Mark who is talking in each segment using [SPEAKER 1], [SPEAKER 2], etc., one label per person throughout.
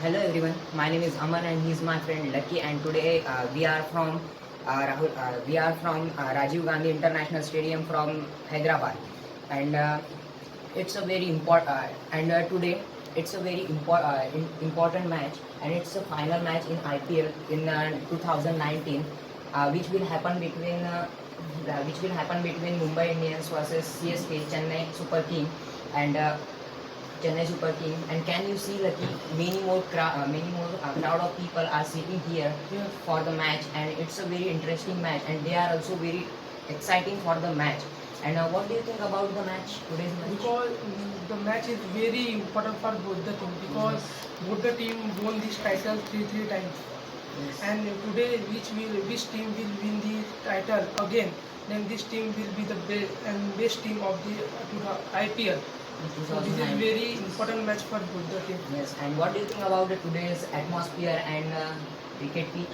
[SPEAKER 1] Hello everyone, my name is Aman and he's my friend Lucky, and today we are from Rajiv Gandhi International Stadium from Hyderabad, and it's a very today it's a very important match, and it's a final match in IPL in 2019, which will happen between Mumbai Indians versus CSK Chennai Super King, and Chennai Super King. And can you see like many more crowd of people are sitting here for the match, and it's a very interesting match, and they are also very exciting for the match. And what do you think about the match, today's match?
[SPEAKER 2] Because the match is very important for both the team, because both the team won this title three times.
[SPEAKER 1] Yes.
[SPEAKER 2] And today which team will win the title again, then this team will be the best team of the IPL. So this is very important match for both the team.
[SPEAKER 1] Yes, and what do you think about today's atmosphere and cricket pitch?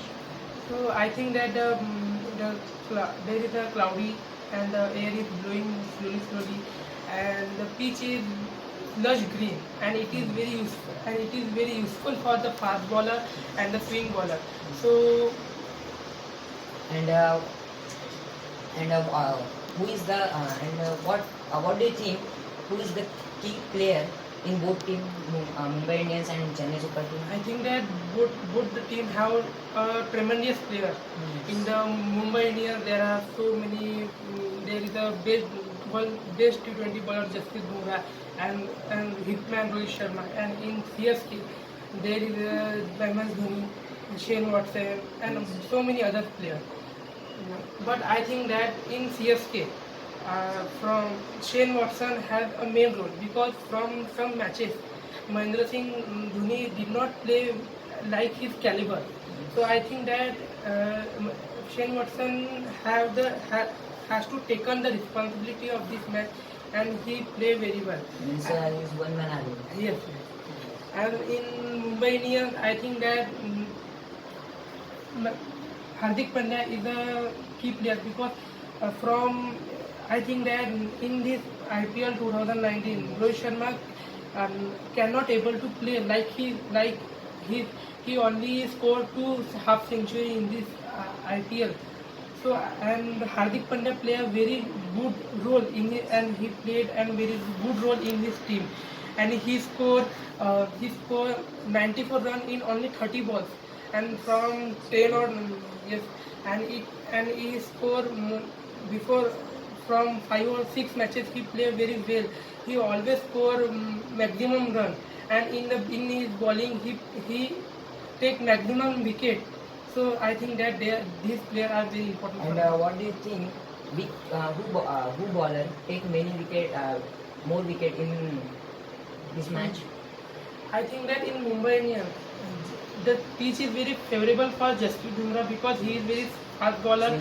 [SPEAKER 2] So I think that there is a cloudy and the air is blowing slowly, and the pitch is lush green, and it is very useful for the fast bowler and the swing bowler. So
[SPEAKER 1] And who is the and what do you think? Who is the key player in both team, Mumbai Indians and Chennai Super King?
[SPEAKER 2] I think that both the team have a tremendous player. In the Mumbai Indians, there are so many. There is a best T20 bowler Jasprit Bumrah and hitman Rohit Sharma. And in CSK, there is MS Dhoni, Shane Watson, and so many other players. But I think that in CSK, from Shane Watson has a main role, because from some matches, Mahendra Singh Dhoni did not play like his caliber. So I think that Shane Watson has to take on the responsibility of this match, and he play very well.
[SPEAKER 1] Means he's one man army.
[SPEAKER 2] Yes. And in Mumbai Indians, I think that Hardik Pandya is a key player, because from I think that in this IPL 2019, Rohit Sharma cannot able to play he only scored 2 half century in this IPL. So and Hardik Pandya play a very good role in it, and he played a very good role in his team, and he scored 94 runs in only 30 balls, and from 10 or yes, and he scored before from 5 or 6 matches he play very well. He always score maximum run, and in his bowling he take maximum wicket. So I think that these players are very important.
[SPEAKER 1] And what do you think? Who bowler take more wicket in this match?
[SPEAKER 2] I think that in Mumbai Indians, the pitch is very favorable for Jasprit Bumrah, because he is very fast bowler,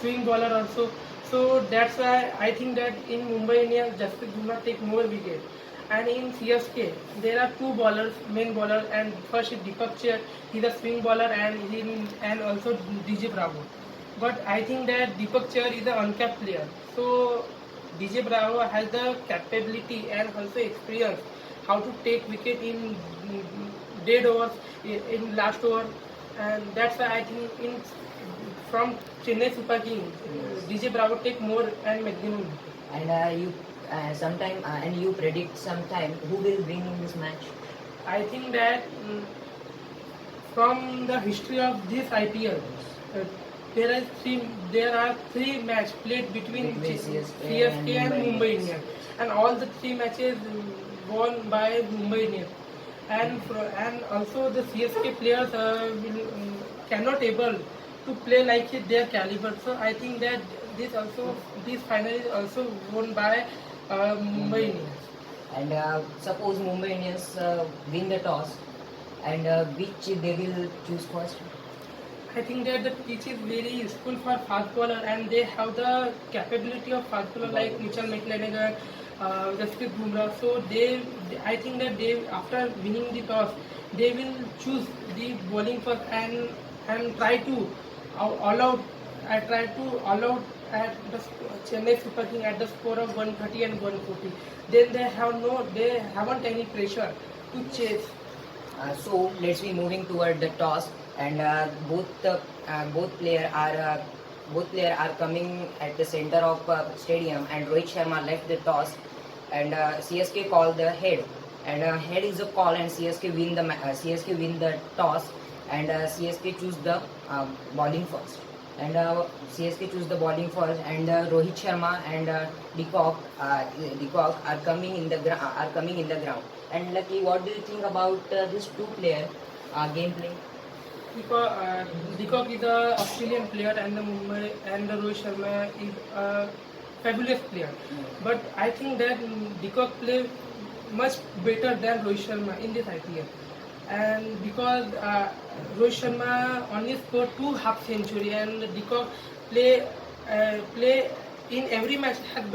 [SPEAKER 2] swing bowler also. So that's why I think that in Mumbai Indians, Jasprit Bumrah take more wicket. And in CSK, there are 2 bowlers, main bowler, and first is Deepak Chahar, he's a swing bowler, and also DJ Bravo. But I think that Deepak Chahar is an uncapped player. So DJ Bravo has the capability and also experience how to take wicket in dead overs, in last over, and that's why I think in from Chennai Super King, DJ Bravo take more and maximum.
[SPEAKER 1] And you predict sometime who will win in this match?
[SPEAKER 2] I think that from the history of this IPL, uh, there are three matches played between CSK and Mumbai Indians, and all the 3 matches won by Mumbai Indians. And also the CSK players cannot able to play like their caliber. So I think that this final is also won by Mumbai Indians.
[SPEAKER 1] And suppose Mumbai Indians win the toss, and which they will choose first?
[SPEAKER 2] I think that the pitch is very useful for fast bowler, and they have the capability of fast bowler like Mitchell McClenaghan, Jasprit Bumrah. So I think that after winning the toss, they will choose the bowling first, and try to all out. I try to all out at the Chennai Super King at the score of 130 and 140. Then they haven't any pressure to chase.
[SPEAKER 1] So let's be moving toward the toss, and both player are coming at the center of stadium, and Rohit Sharma left the toss, and CSK called the head, and head is a call, and CSK win the toss, and CSK choose the bowling first. And CSK choose the bowling first, and Rohit Sharma and De Kock are coming in the ground. And Lucky, what do you think about this two-player gameplay?
[SPEAKER 2] Decock is a Australian player and the Mumbai and the Rohit Sharma is a fabulous player. But I think that Decock play much better than Rohit Sharma in this IPL. And because Rohit Sharma only scored 2 half century and Decock play in every match have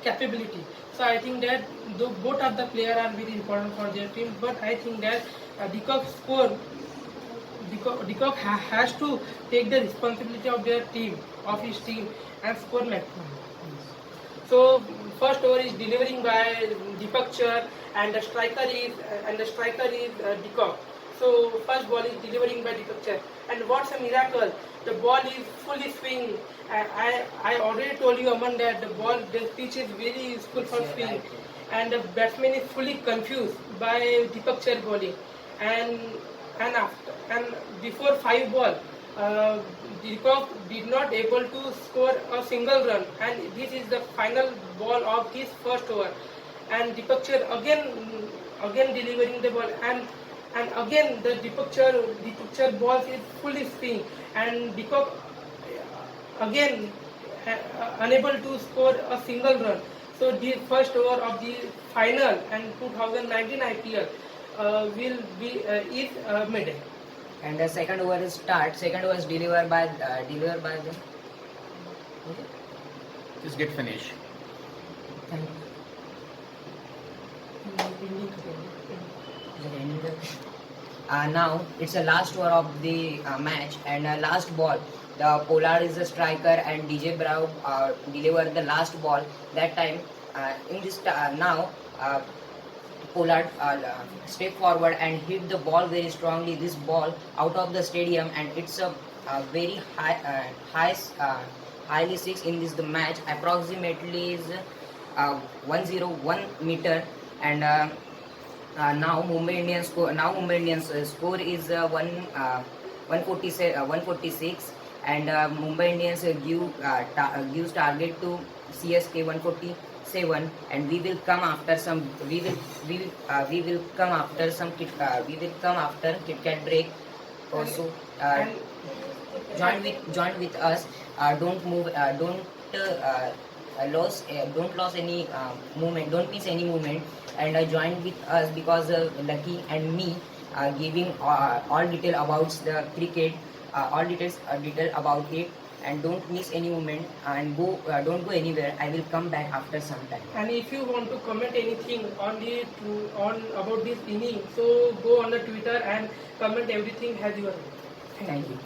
[SPEAKER 2] capability. So I think that both of the players are very important for their team. But I think that De Kock has to take the responsibility of his team, and score maximum. So first over is delivering by Deepak Char, and the striker is De Kock. So first ball is delivering by Deepak Char, and what's a miracle? The ball is fully swing. I already told you, Aman, that the pitch is very useful for swing, and the batsman is fully confused by Deepak Char bowling, and before 5 ball, De Kock did not able to score a single run, and this is the final ball of his first over, and Deepak Char again delivering the ball, and again the Deepak Char ball is fully swing, and De Kock again unable to score a single run. So the first over of the final and 2019 IPL is midday.
[SPEAKER 1] And the second over is start. Second over is delivered by the.
[SPEAKER 3] Just get finished.
[SPEAKER 1] Thank you. Now it's the last over of the match, and last ball. The Pollard is the striker, and DJ Bravo delivered the last ball. That time, in this now, Pollard step forward and hit the ball very strongly. This ball out of the stadium, and it's a very highly 6 in this the match. Approximately is 101 meter, and now Mumbai Indians score is 146, and Mumbai Indians gives target to CSK 147, and we will come after Kit Kat break also. Join with us. Don't move. Don't lose any movement. Don't miss any movement, and join with us because Lucky and me are giving all detail about the cricket, all detail about it, and don't miss any moment, and don't go anywhere. I will come back after some time.
[SPEAKER 2] And if you want to comment anything on about this inning, so go on the Twitter and comment everything as you are.
[SPEAKER 1] Thank you.